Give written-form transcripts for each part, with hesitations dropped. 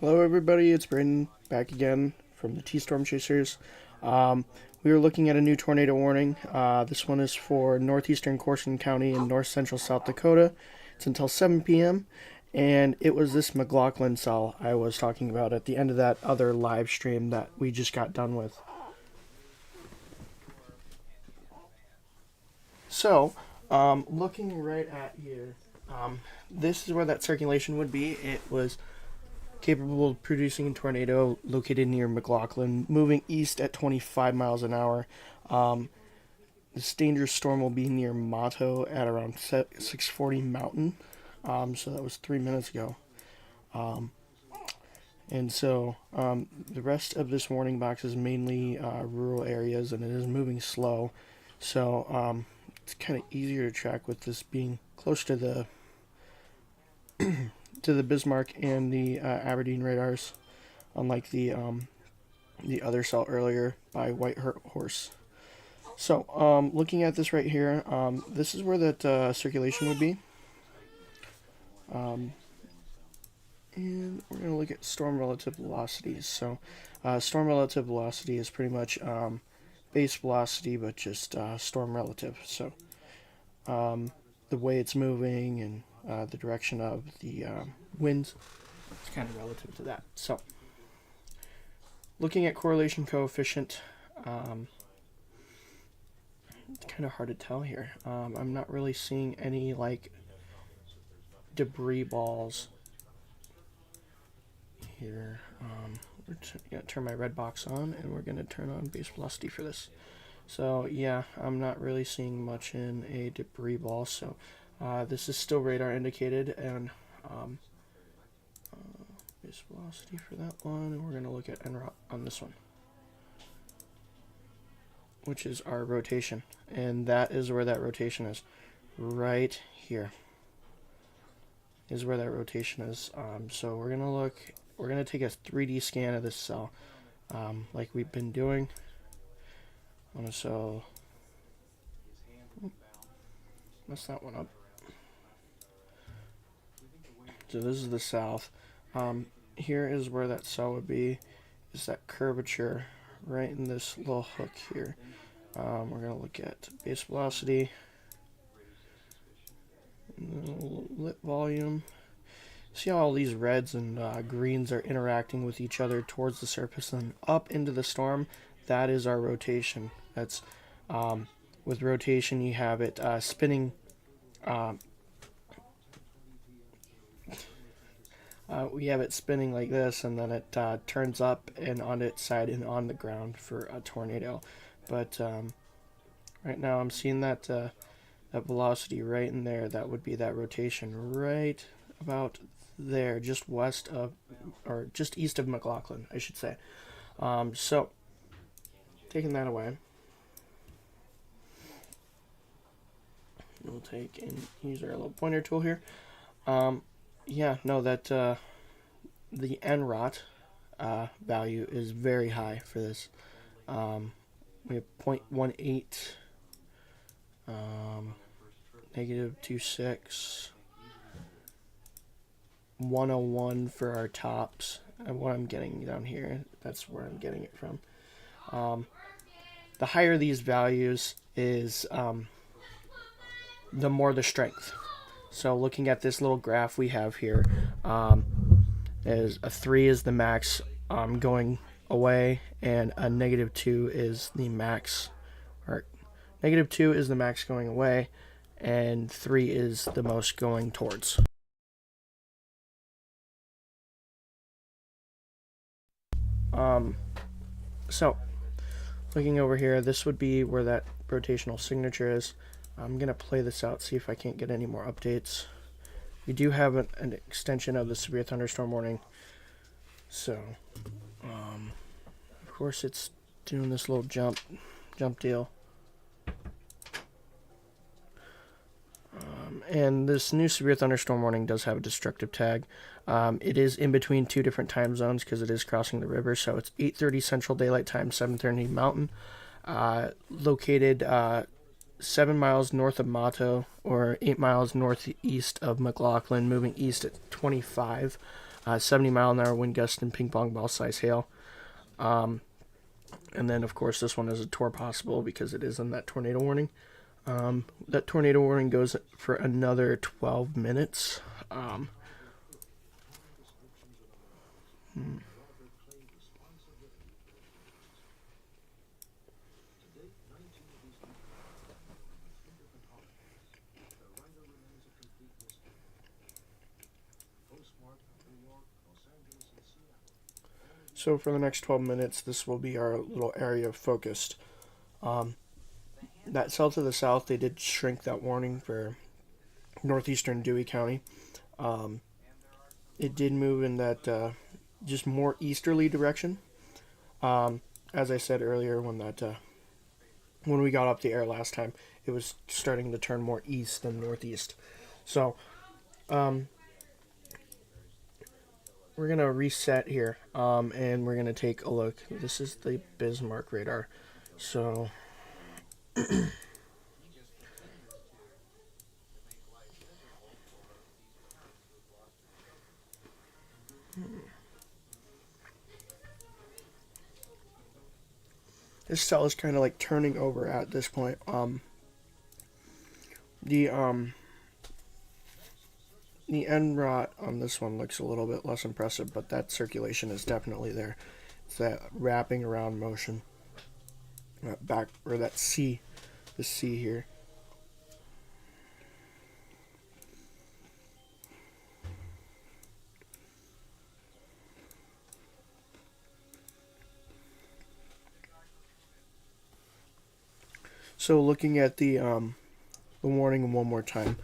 Hello, everybody. It's Brandon back again from the T-Storm Chasers. Um, we are looking at a new tornado warning. This one is for northeastern Carson County and north central South Dakota. It's until 7 p.m. And it was this McLaughlin cell I was talking about at the end of that other live stream that we just got done with. So, looking right at here, this is where that circulation would be. It was capable of producing a tornado located near McLaughlin, moving east at 25 miles an hour. Um, this dangerous storm will be near Mato at around 640 Mountain. So that was 3 minutes ago. Um, and so the rest of this warning box is mainly rural areas, and it is moving slow. So it's kind of easier to track with this being close to the Bismarck and the Aberdeen radars, unlike the other cell earlier by White Horse. So, looking at this right here, this is where that circulation would be. Um, and we're going to look at storm relative velocities. So, storm relative velocity is pretty much base velocity, but just storm relative. So, the way it's moving and the direction of the winds is kind of relative to that. So, looking at correlation coefficient, it's kind of hard to tell here. I'm not really seeing any like debris balls here. We're gonna turn my red box on, and we're gonna turn on base velocity for this. So yeah, I'm not really seeing much in a debris ball. So this is still radar indicated, and base velocity for that one, and we're gonna look at NROT on this one, which is our rotation, and that is where that rotation is. Right here is where that rotation is. So we're gonna take a 3D scan of this cell, like we've been doing. So mess that one up. So this is the south. Here is where that cell would be. Is that curvature right in this little hook here. We're going to look at base velocity, lit volume. See how all these reds and greens are interacting with each other towards the surface and up into the storm? That is our rotation. That's with rotation you have it spinning. We have it spinning like this, and then it turns up and on its side and on the ground for a tornado. But right now I'm seeing that that velocity right in there. That would be that rotation right about there, just west of, or just east of McLaughlin, I should say. So taking that away, we'll take and use our little pointer tool here. Yeah, no, that the NROT value is very high for this. We have 0.18, negative 26, 101 for our tops. And what I'm getting down here, that's where I'm getting it from. The higher these values is, the more the strength. So looking at this little graph we have here, is a 3 is the max going away, and a negative 2 is the max, or negative 2 is the max going away, and 3 is the most going towards. So looking over here, this would be where that rotational signature is. I'm going to play this out, see if I can't get any more updates. We do have an extension of the severe thunderstorm warning. So, of course it's doing this little jump deal. And this new severe thunderstorm warning does have a destructive tag. It is in between two different time zones because it is crossing the river. So it's 8:30 Central Daylight Time, 7:30 Mountain. Located 7 miles north of Mato, or 8 miles northeast of McLaughlin, moving east at 25. 70-mile-an-hour wind gust and ping pong ball size hail. And then, of course, this one is a tour possible because it is in that tornado warning. That tornado warning goes for another 12 minutes. So for the next 12 minutes, this will be our little area of focus. That cell to the south, they did shrink that warning for northeastern Dewey County. It did move in that just more easterly direction. As I said earlier, when we got up the air last time, it was starting to turn more east than northeast. So we're going to reset here, and we're going to take a look. This is the Bismarck radar. So this cell is kind of like turning over at this point. The NROT on this one looks a little bit less impressive, but that circulation is definitely there. It's that wrapping around motion. Back, or that C, the C here. So looking at the warning one more time.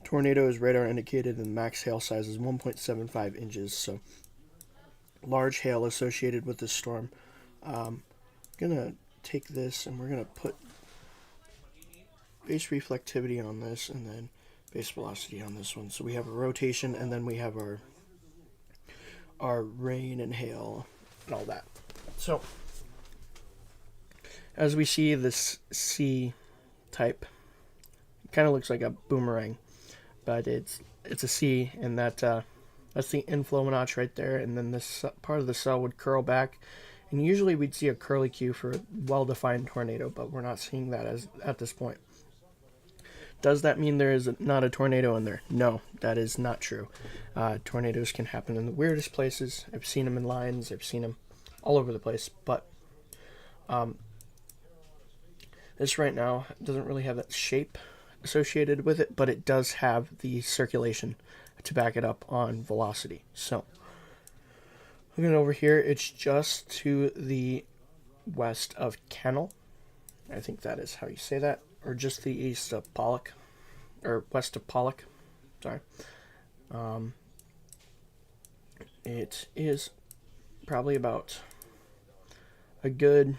Tornado is radar indicated and max hail size is 1.75 inches. So large hail associated with this storm. I'm going to take this and we're going to put base reflectivity on this and then base velocity on this one. So we have a rotation and then we have our rain and hail and all that. So as we see this C type, it kind of looks like a boomerang, but it's a C, and that's the inflow notch right there, and then this part of the cell would curl back, and usually we'd see a curlicue for a well-defined tornado, but we're not seeing that at this point. Does that mean there is not a tornado in there? No, that is not true. Tornadoes can happen in the weirdest places. I've seen them in lines. I've seen them all over the place, but this right now doesn't really have that shape associated with it, but it does have the circulation to back it up on velocity. So looking over here, it's just to the west of Kennel. I think that is how you say that, or just the east of Pollock, or west of Pollock. Sorry. It is probably about a good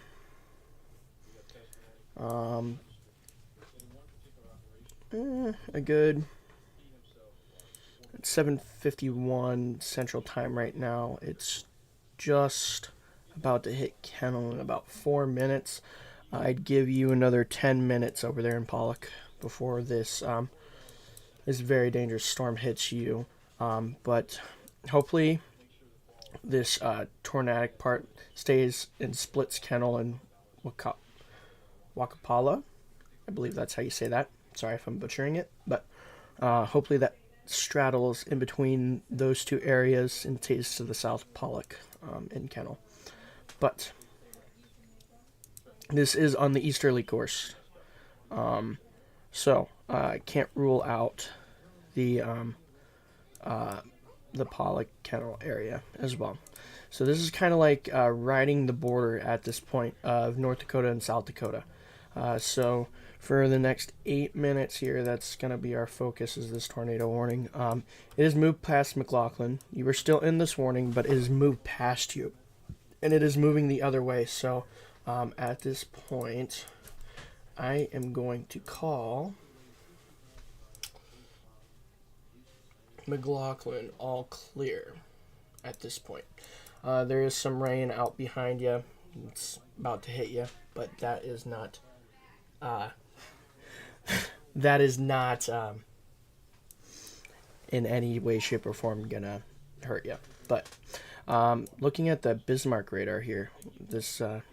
7:51 Central Time right now. It's just about to hit Kennel in about 4 minutes. I'd give you another 10 minutes over there in Pollock before this very dangerous storm hits you. But hopefully this tornadic part stays and splits Kennel and Wakapala. I believe that's how you say that. Sorry if I'm butchering it, but hopefully that straddles in between those two areas and stays to the south of Pollock in Kennel. But this is on the easterly course, so I can't rule out the Pollock Kennel area as well. So this is kind of like riding the border at this point of North Dakota and South Dakota. So for the next 8 minutes here, that's going to be our focus, is this tornado warning. It has moved past McLaughlin. You were still in this warning, but it has moved past you. And it is moving the other way. So at this point, I am going to call McLaughlin all clear at this point. There is some rain out behind you. It's about to hit you, but that is not in any way, shape, or form gonna hurt you. But looking at the Bismarck radar here, this got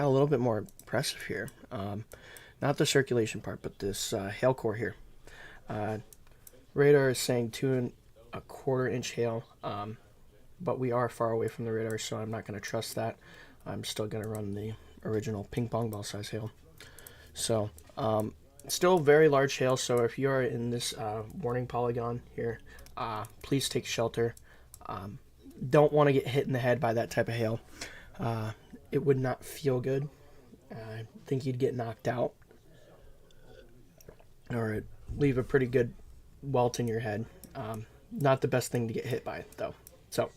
a little bit more impressive here. Not the circulation part, but this hail core here. Radar is saying 2¼ inch hail, but we are far away from the radar, so I'm not going to trust that. I'm still going to run the original ping pong ball size hail. So still very large hail, so if you are in this warning polygon here, please take shelter. Don't want to get hit in the head by that type of hail. It would not feel good. I think you'd get knocked out, or leave a pretty good welt in your head. Not the best thing to get hit by, though. So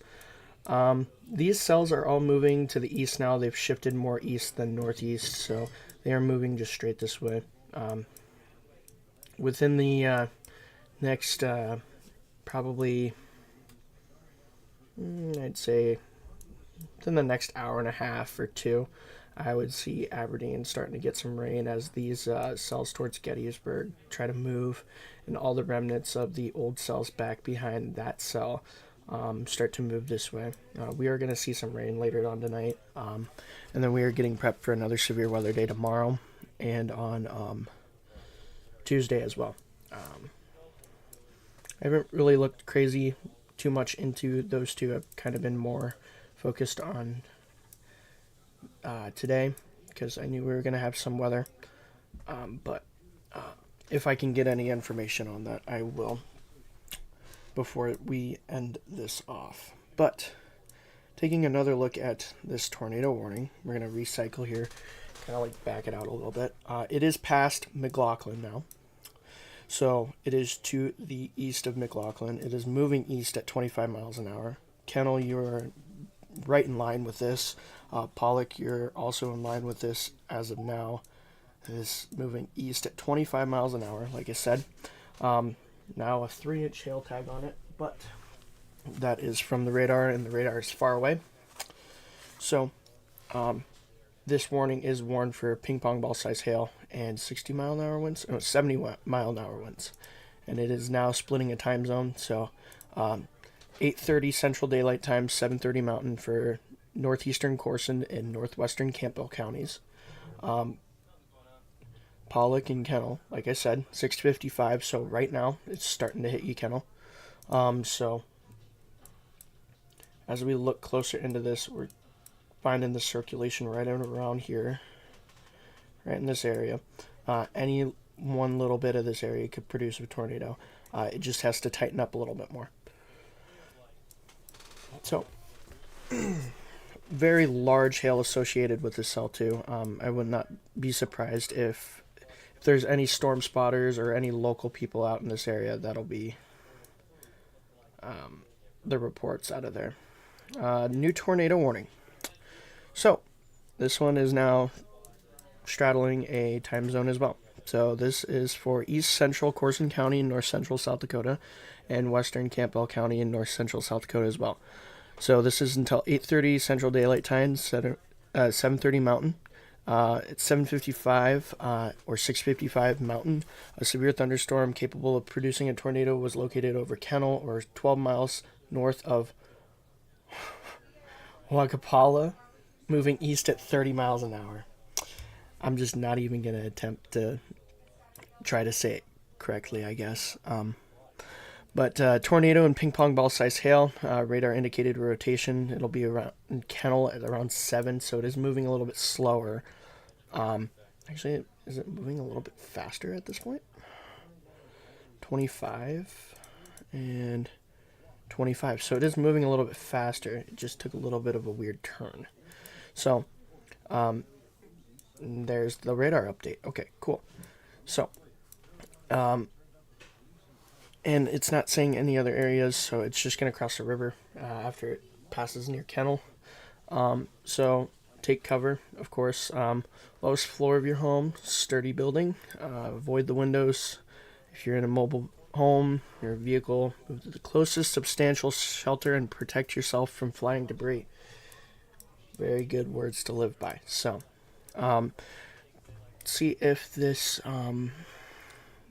these cells are all moving to the east now. They've shifted more east than northeast, so they are moving just straight this way. Within the next probably, I'd say within the next hour and a half or two, I would see Aberdeen starting to get some rain as these cells towards Gettysburg try to move, and all the remnants of the old cells back behind that cell start to move this way. We are going to see some rain later on tonight, and then we are getting prepped for another severe weather day tomorrow and on Tuesday as well. I haven't really looked crazy too much into those two. I've kind of been more focused on today because I knew we were going to have some weather, but if I can get any information on that, I will before we end this off. But taking another look at this tornado warning, we're going to recycle here, kind of like back it out a little bit. It is past McLaughlin now, so it is to the east of McLaughlin. It is moving east at 25 miles an hour. Kennel, you're right in line with this. Pollock, you're also in line with this as of now. It is moving east at 25 miles an hour, like I said. Now a 3-inch hail tag on it, but that is from the radar, and the radar is far away. So this warning is warned for ping pong ball size hail and 60 mile an hour winds, 70 mile an hour winds. And it is now splitting a time zone, so 8:30 Central Daylight Time, 7:30 Mountain for northeastern Corson and northwestern Campbell counties. Pollock and Kennel, like I said, 6:55, so right now it's starting to hit you, Kennel. So as we look closer into this, we're finding the circulation right around here, right in this area. Any one little bit of this area could produce a tornado. It just has to tighten up a little bit more. So very large hail associated with this cell too. I would not be surprised if there's any storm spotters or any local people out in this area. That'll be the reports out of there. New tornado warning. So this one is now straddling a time zone as well. So this is for east central Corson County in north central South Dakota and western Campbell County in north central South Dakota as well. So this is until 8:30 Central Daylight Time, 7:30 Mountain. It's 7:55 or 6:55 Mountain. A severe thunderstorm capable of producing a tornado was located over Kennel, or 12 miles north of Wagapala, moving east at 30 miles an hour. I'm just not even going to attempt to try to say it correctly, I guess. But tornado and ping pong ball size hail, radar indicated rotation. It'll be around Kennel at around 7, so it is moving a little bit slower. Actually, is it moving a little bit faster at this point? 25 and 25. So it is moving a little bit faster. It just took a little bit of a weird turn. So there's the radar update. Okay, cool. So and it's not saying any other areas, so it's just going to cross the river after it passes near Kennel. So take cover, of course. Lowest floor of your home, sturdy building. Avoid the windows. If you're in a mobile home, your vehicle, move to the closest substantial shelter and protect yourself from flying debris. Very good words to live by. So, see if this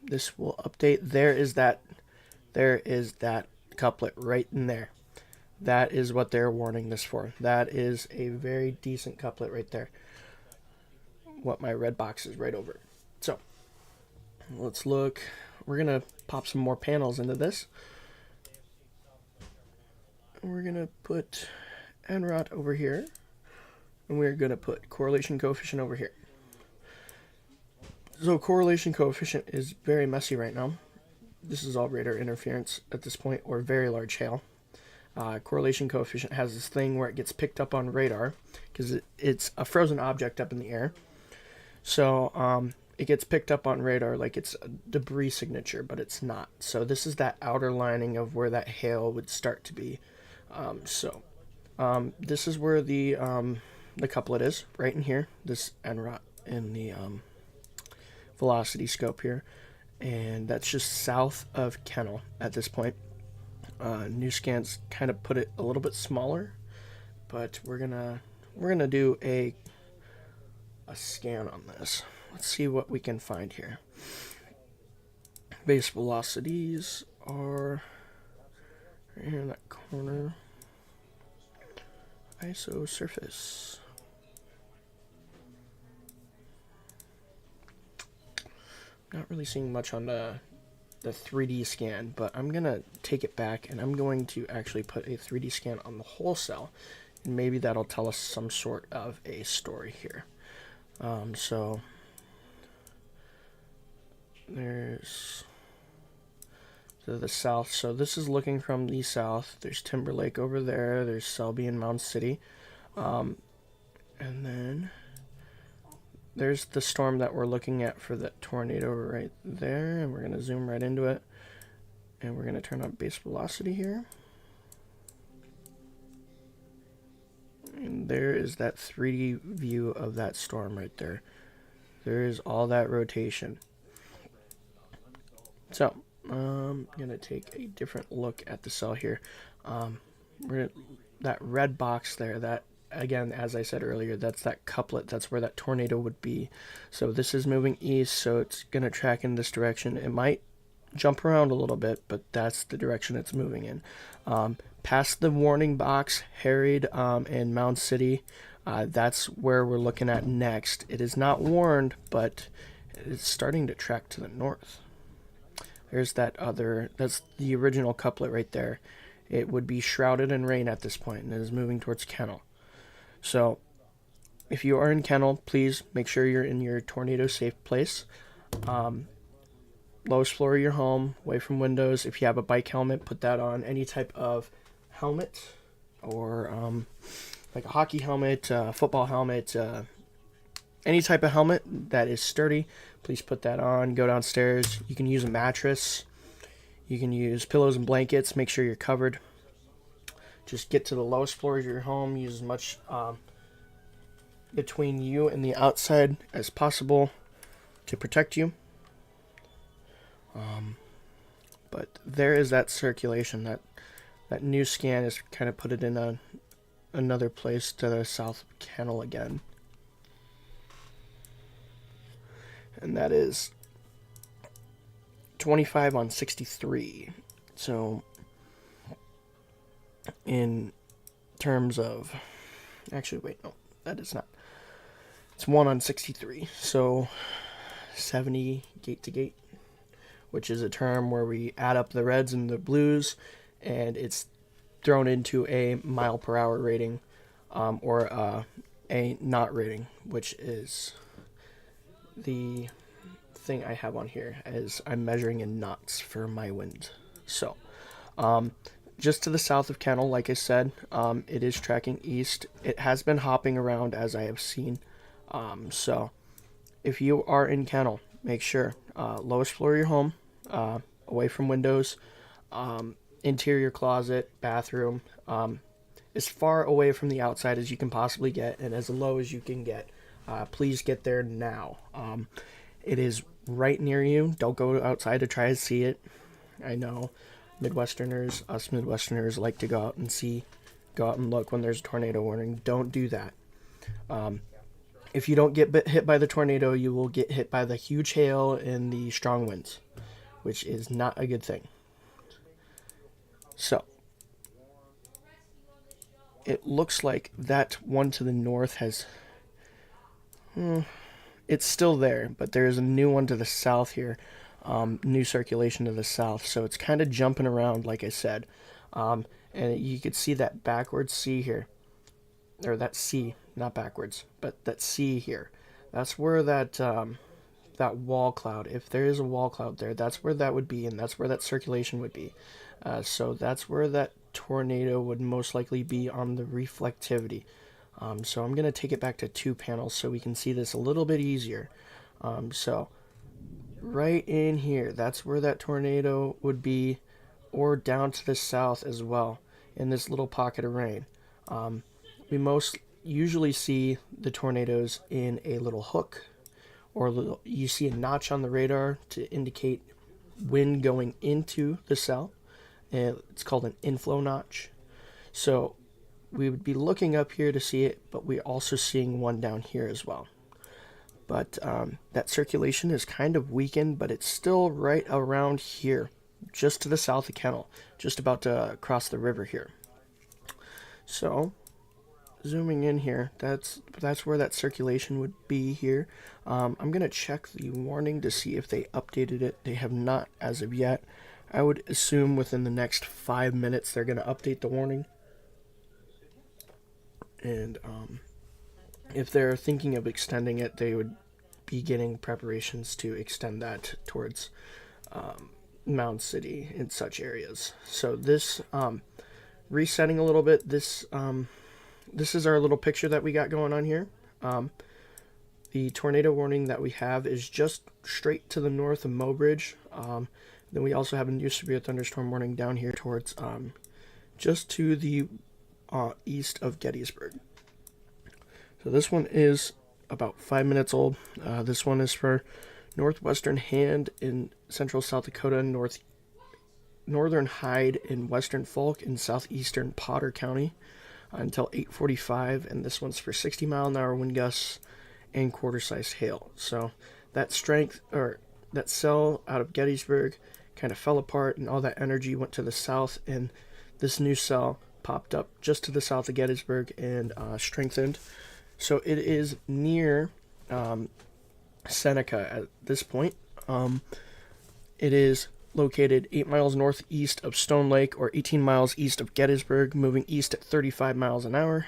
this will update. There is that There is that couplet right in there. That is what they're warning this for. That is a very decent couplet right there. What my red box is right over. So, let's look. We're going to pop some more panels into this. We're going to put NROT over here. And we're going to put correlation coefficient over here. So correlation coefficient is very messy right now. This is all radar interference at this point, or very large hail. Correlation coefficient has this thing where it gets picked up on radar because it's a frozen object up in the air. So it gets picked up on radar like it's a debris signature, but it's not. So this is that outer lining of where that hail would start to be. This is where the couplet is, right in here. This NROT in the velocity scope here. And that's just south of Kennel at this point. New scans kind of put it a little bit smaller, but we're gonna do a scan on this. Let's see what we can find here. Base velocities are right here in that corner. ISO surface. Not really seeing much on the 3D scan, but I'm going to take it back and I'm going to actually put a 3D scan on the whole cell, and maybe that'll tell us some sort of a story here. So there's to the south. So this is looking from the south. There's Timberlake over there. There's Selby and Mound City. And then there's the storm that we're looking at for that tornado right there, and we're going to zoom right into it, and we're going to turn on base velocity here. And there is that 3D view of that storm right there. There is all that rotation. So, I'm going to take a different look at the cell here. That red box there, that again, as I said earlier, that's that couplet. That's where that tornado would be. So this is moving east, so it's going to track in this direction. It might jump around a little bit, but that's the direction it's moving in. Past the warning box, Harried and Mound City, that's where we're looking at next. It is not warned, but it's starting to track to the north. There's that other, that's the original couplet right there. It would be shrouded in rain at this point, and it is moving towards Kennel. So, if you are in Kennel, please make sure you're in your tornado safe place. Lowest floor of your home, away from windows. If you have a bike helmet, put that on. Any type of helmet, or like a hockey helmet, football helmet, any type of helmet that is sturdy, please put that on. Go downstairs. You can use a mattress. You can use pillows and blankets. Make sure you're covered. Just get to the lowest floor of your home. Use as much between you and the outside as possible to protect you. But there is that circulation. That new scan is kind of put it in another place to the south of Kennel again. And that is 25 on 63. So in terms of, actually wait, no, that is not. It's 1 on 63. So 70 gate to gate, which is a term where we add up the reds and the blues, and it's thrown into a mile per hour rating, or a knot rating, which is the thing I have on here, as I'm measuring in knots for my wind. So, just to the south of Kennel, like I said, it is tracking east. It has been hopping around, as I have seen. So, if you are in Kennel, make sure lowest floor of your home, away from windows, interior closet, bathroom, as far away from the outside as you can possibly get, and as low as you can get. Please get there now. It is right near you. Don't go outside to try to see it. I know us Midwesterners like to go out and look when there's a tornado warning. Don't do that. If you don't get hit by the tornado, you will get hit by the huge hail and the strong winds, which is not a good thing. So it looks like that one to the north has, it's still there, but there's a new one to the south here, new circulation to the south. So it's kind of jumping around, like I said. And you could see that backwards C here, or that C, not backwards, but that C here. That's where that wall cloud, if there is a wall cloud there, that's where that would be, and that's where that circulation would be. So that's where that tornado would most likely be on the reflectivity. So I'm going to take it back to 2 panels so we can see this a little bit easier. So right in here, that's where that tornado would be, or down to the south as well, in this little pocket of rain. We most usually see the tornadoes in a little hook, or you see a notch on the radar to indicate wind going into the cell. It's called an inflow notch. So we would be looking up here to see it, but we're also seeing one down here as well. But that circulation is kind of weakened, but it's still right around here, just to the south of Kennel, just about to cross the river here. So zooming in here, that's where that circulation would be here. I'm going to check the warning to see if they updated it. They have not as of yet. I would assume within the next 5 minutes they're going to update the warning. And if they're thinking of extending it, they would be getting preparations to extend that towards Mound City and such areas. So this, resetting a little bit, this is our little picture that we got going on here. The tornado warning that we have is just straight to the north of Mobridge. Then we also have a new severe thunderstorm warning down here towards just to the east of Gettysburg. So this one is about 5 minutes old. This one is for northwestern Hand in central South Dakota, northern Hyde in western Falk, and southeastern Potter County until 8:45, and this one's for 60-mile-an-hour wind gusts and quarter-sized hail. So that strength, or that cell out of Gettysburg, kind of fell apart, and all that energy went to the south, and this new cell popped up just to the south of Gettysburg and strengthened. So it is near Seneca at this point. It is located 8 miles northeast of Stone Lake, or 18 miles east of Gettysburg, moving east at 35 miles an hour.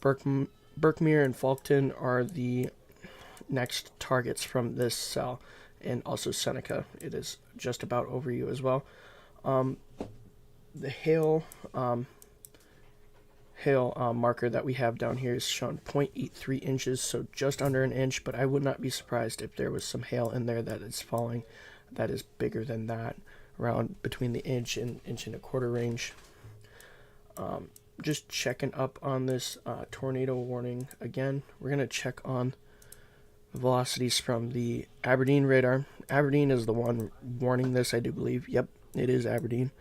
Berkmere and Falkton are the next targets from this cell, and also Seneca. It is just about over you as well. The hail marker that we have down here is shown 0.83 inches, so just under an inch, but I would not be surprised if there was some hail in there that is falling that is bigger than that, around between the inch and 1/4 range. Just checking up on this tornado warning again. We're going to check on velocities from the Aberdeen radar. Aberdeen is the one warning this, I do believe. Yep, it is Aberdeen.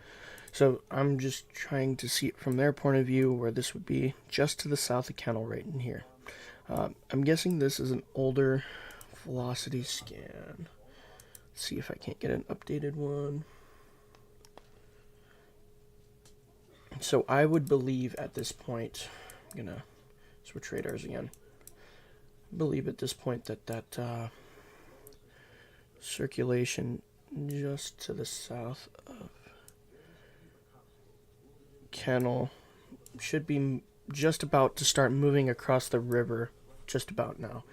So I'm just trying to see it from their point of view, where this would be just to the south of Kennel right in here. I'm guessing this is an older velocity scan. Let's see if I can't get an updated one. So I would believe at this point, I'm going to switch radars again. I believe at this point that circulation just to the south of Kennel should be just about to start moving across the river just about now.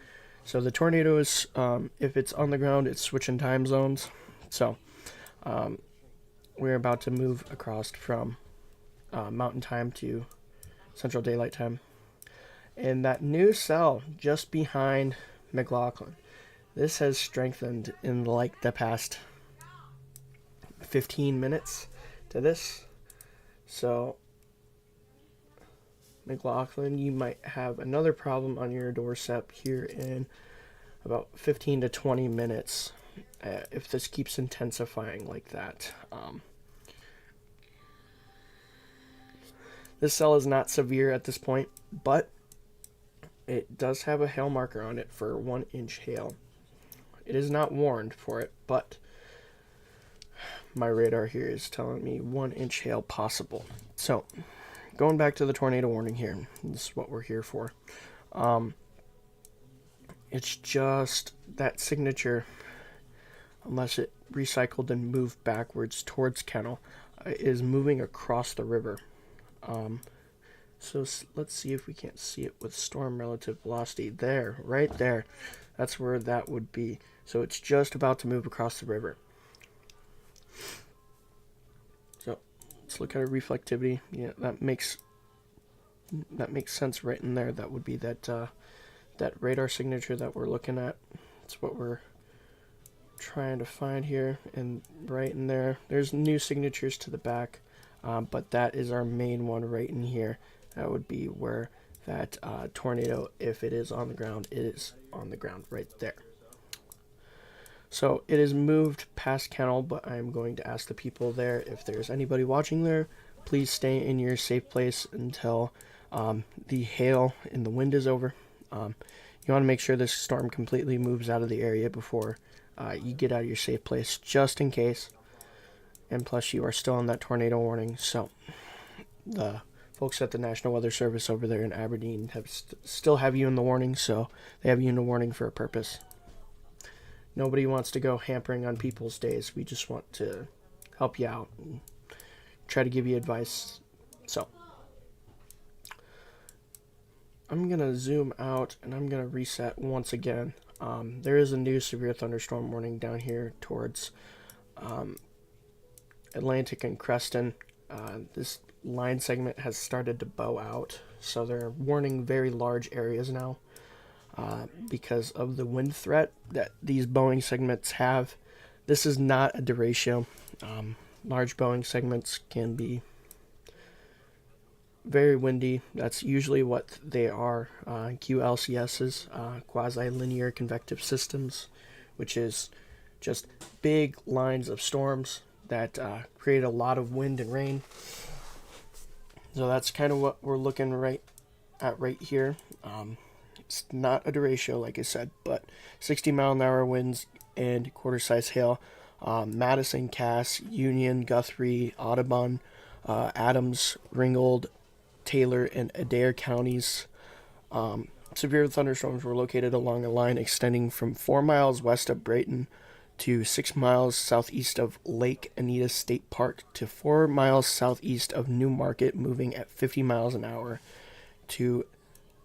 So the tornado is, if it's on the ground, it's switching time zones. So we're about to move across from mountain time to central daylight time. And that new cell just behind McLaughlin, this has strengthened in like the past 15 minutes to this. So McLaughlin, you might have another problem on your doorstep here in about 15 to 20 minutes if this keeps intensifying like that. This cell is not severe at this point, but it does have a hail marker on it for 1 inch hail. It is not warned for it, but my radar here is telling me 1-inch hail possible. So, going back to the tornado warning here, this is what we're here for. It's just that signature, unless it recycled and moved backwards towards Kennel, is moving across the river. So let's see if we can't see it with storm relative velocity. There, right there. That's where that would be. So it's just about to move across the river. So let's look at our reflectivity. Yeah, that makes sense right in there. That would be that that radar signature that we're looking at. That's what we're trying to find here, and right in there. There's new signatures to the back, but that is our main one right in here. That would be where that tornado, if it is on the ground, it is on the ground right there. So it is moved past Kennel, but I'm going to ask the people there, if there's anybody watching there, please stay in your safe place until the hail and the wind is over. You want to make sure this storm completely moves out of the area before you get out of your safe place, just in case. And plus, you are still on that tornado warning, so the folks at the National Weather Service over there in Aberdeen have still have you in the warning, so they have you in the warning for a purpose. Nobody wants to go hampering on people's days. We just want to help you out and try to give you advice. So I'm going to zoom out and I'm going to reset once again. There is a new severe thunderstorm warning down here towards Atlantic and Creston. This line segment has started to bow out, so they're warning very large areas now because of the wind threat that these bowing segments have. This is not a derecho. Large bowing segments can be very windy. That's usually what they are. QLCSs, quasi-linear convective systems, which is just big lines of storms that create a lot of wind and rain. So that's kind of what we're looking right here. It's not a derecho, like I said, but 60-mile-an-hour winds and quarter-size hail. Madison, Cass, Union, Guthrie, Audubon, Adams, Ringgold, Taylor, and Adair counties. Severe thunderstorms were located along a line extending from 4 miles west of Brayton to 6 miles southeast of Lake Anita State Park to 4 miles southeast of New Market, moving at 50 miles an hour to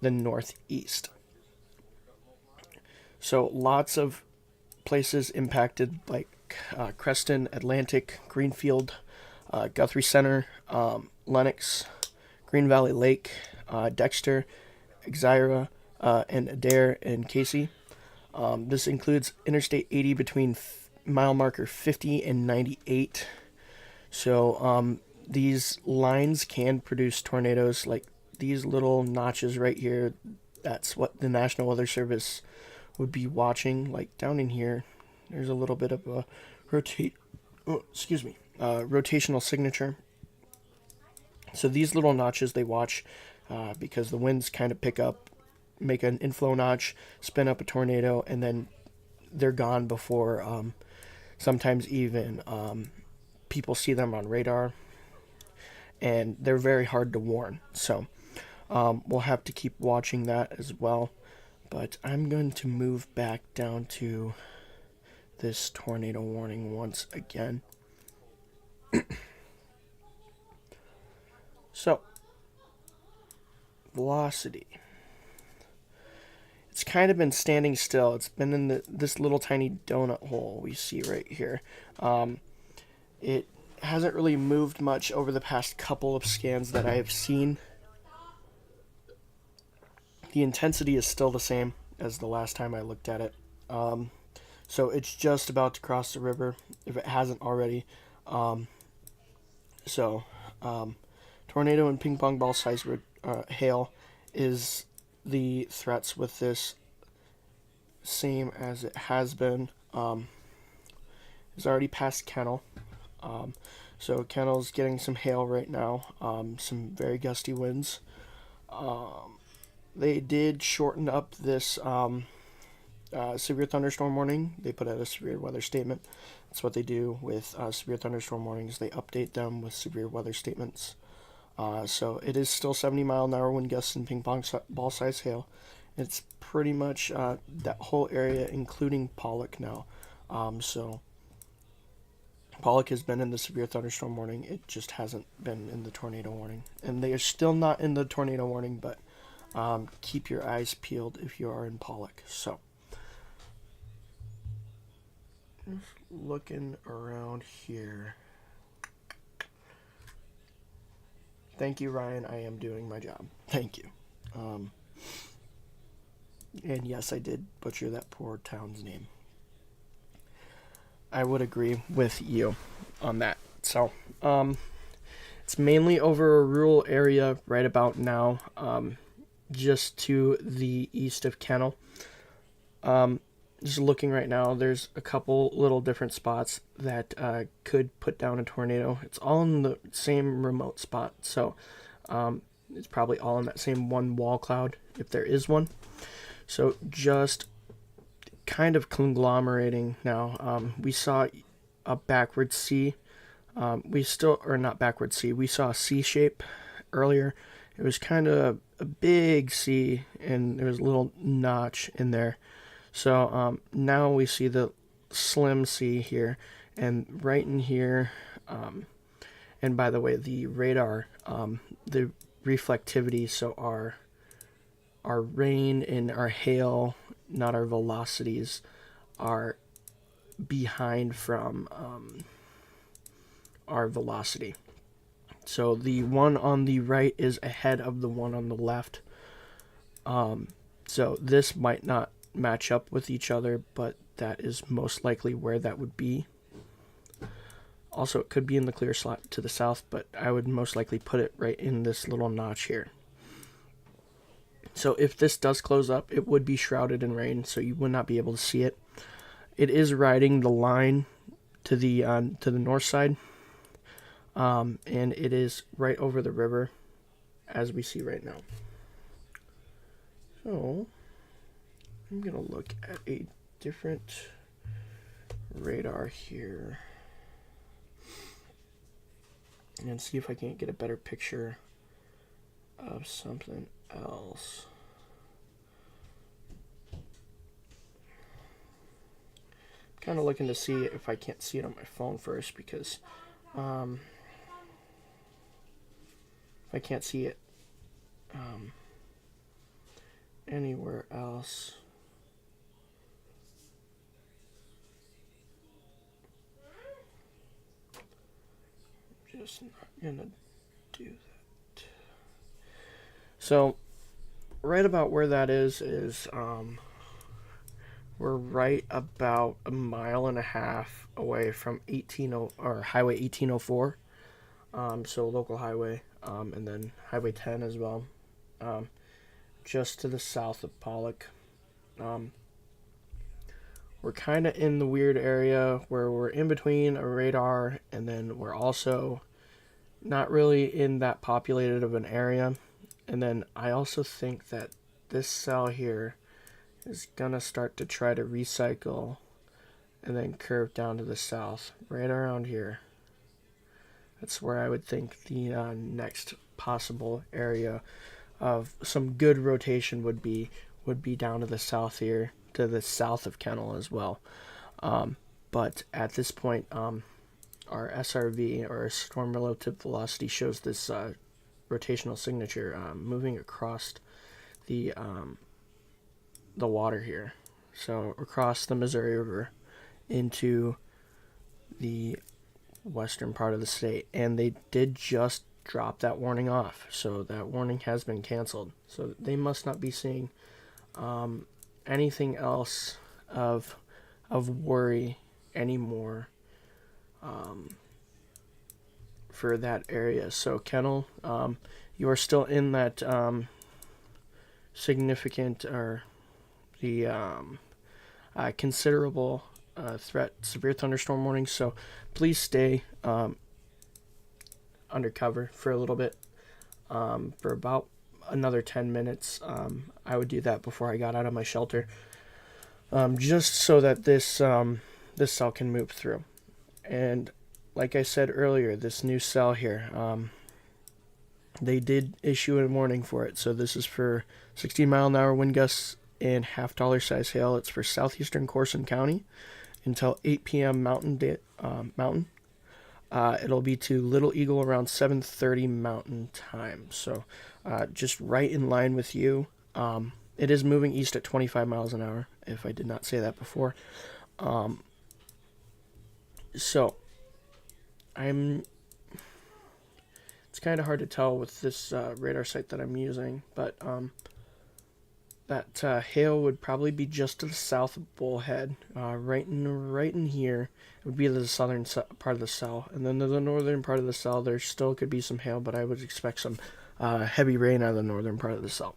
the northeast. So lots of places impacted, like Creston, Atlantic, Greenfield, Guthrie Center, Lenox, Green Valley Lake, Dexter, Exira, and Adair and Casey. This includes Interstate 80 between mile marker 50 and 98. So these lines can produce tornadoes, like these little notches right here. That's what the National Weather Service would be watching. Like down in here, there's a little bit of a rotational signature. So these little notches they watch because the winds kind of pick up, make an inflow notch, spin up a tornado, and then they're gone before sometimes even people see them on radar, and they're very hard to warn. So we'll have to keep watching that as well. But I'm going to move back down to this tornado warning once again. So, velocity. It's kind of been standing still. It's been in this little tiny donut hole we see right here. It hasn't really moved much over the past couple of scans that I have seen. The intensity is still the same as the last time I looked at it. So it's just about to cross the river, if it hasn't already. Tornado and ping pong ball size hail is the threats with this, same as it has been. It's already past Kennel. So Kennel's getting some hail right now, some very gusty winds. They did shorten up this severe thunderstorm warning. They put out a severe weather statement. That's what they do with severe thunderstorm warnings. They update them with severe weather statements. So it is still 70-mile-an-hour wind gusts and ping pong ball size hail. It's pretty much that whole area, including Pollock now. So Pollock has been in the severe thunderstorm warning. It just hasn't been in the tornado warning. And they are still not in the tornado warning, but keep your eyes peeled if you are in Pollock. So, just looking around here. Thank you, Ryan. I am doing my job. Thank you. And yes, I did butcher that poor town's name. I would agree with you on that. So, it's mainly over a rural area right about now, just to the east of Kennel. Just looking right now, there's a couple little different spots that could put down a tornado. It's all in the same remote spot, so it's probably all in that same one wall cloud, if there is one. So just kind of conglomerating now. We saw a backward C. We saw a C shape earlier. It was kind of a big C, and there was a little notch in there. So now we see the slim C here, and right in here, and by the way, the radar, the reflectivity, so our rain and our hail, not our velocities, are behind from our velocity. So the one on the right is ahead of the one on the left. So this might not match up with each other, but that is most likely where that would be. Also, it could be in the clear slot to the south, but I would most likely put it right in this little notch here. So if this does close up, it would be shrouded in rain, so you would not be able to see it. It is riding the line to the north side, and it is right over the river, as we see right now. So I'm gonna look at a different radar here and see if I can't get a better picture of something else. Kind of looking to see if I can't see it on my phone first, because if I can't see it anywhere else, I'm just not gonna do that. So right about where that is we're right about a mile and a half away from Highway 1804, so local highway, and then Highway 10 as well, just to the south of Pollock. We're kind of in the weird area where we're in between a radar, and then we're also not really in that populated of an area. And then I also think that this cell here is gonna start to try to recycle and then curve down to the south, right around here. That's where I would think the next possible area of some good rotation would be down to the south here, to the south of Kennel as well. But at this point, our SRV, or storm relative velocity, shows this rotational signature moving across the water here, so across the Missouri River into the western part of the state. And they did just drop that warning off, so that warning has been canceled. So they must not be seeing anything else of worry anymore for that area. So Kennel, you are still in that significant, or the considerable threat severe thunderstorm warning. So please stay undercover for a little bit, for about another 10 minutes. I would do that before I got out of my shelter, just so that this cell can move through. And like I said earlier, this new cell here, they did issue a warning for it. So this is for 16-mile-an-hour wind gusts and half-dollar size hail. It's for southeastern Carson County until 8 p.m. Mountain. It'll be to Little Eagle around 7:30 Mountain Time. So just right in line with you. It is moving east at 25 miles an hour, if I did not say that before. So it's kind of hard to tell with this radar site that I'm using, but that hail would probably be just to the south of Bullhead, right in here. It would be the southern part of the cell, and then to the northern part of the cell, there still could be some hail, but I would expect some heavy rain out of the northern part of the cell.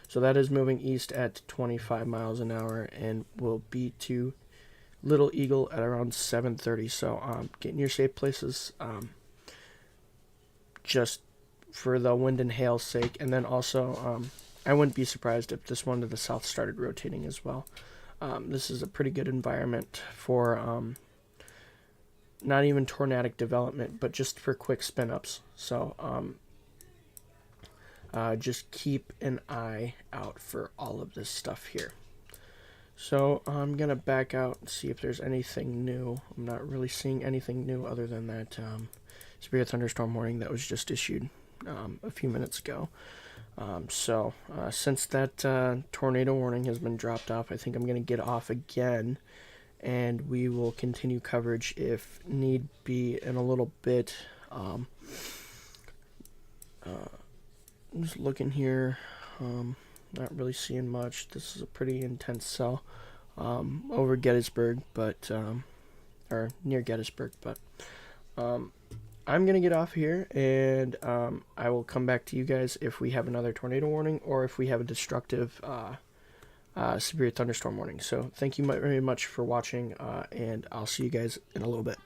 So that is moving east at 25 miles an hour and will be to Little Eagle at around 7:30. So get in your safe places, just for the wind and hail's sake. And then also, I wouldn't be surprised if this one to the south started rotating as well. This is a pretty good environment for not even tornadic development, but just for quick spin-ups. So just keep an eye out for all of this stuff here. So I'm going to back out and see if there's anything new. I'm not really seeing anything new other than that severe thunderstorm warning that was just issued a few minutes ago. So since that tornado warning has been dropped off, I think I'm going to get off again, and we will continue coverage if need be in a little bit. I'm just looking here. Not really seeing much. This is a pretty intense cell over Gettysburg, but or near Gettysburg. But I'm gonna get off here, and I will come back to you guys if we have another tornado warning or if we have a destructive severe thunderstorm warning. So thank you very much for watching, and I'll see you guys in a little bit.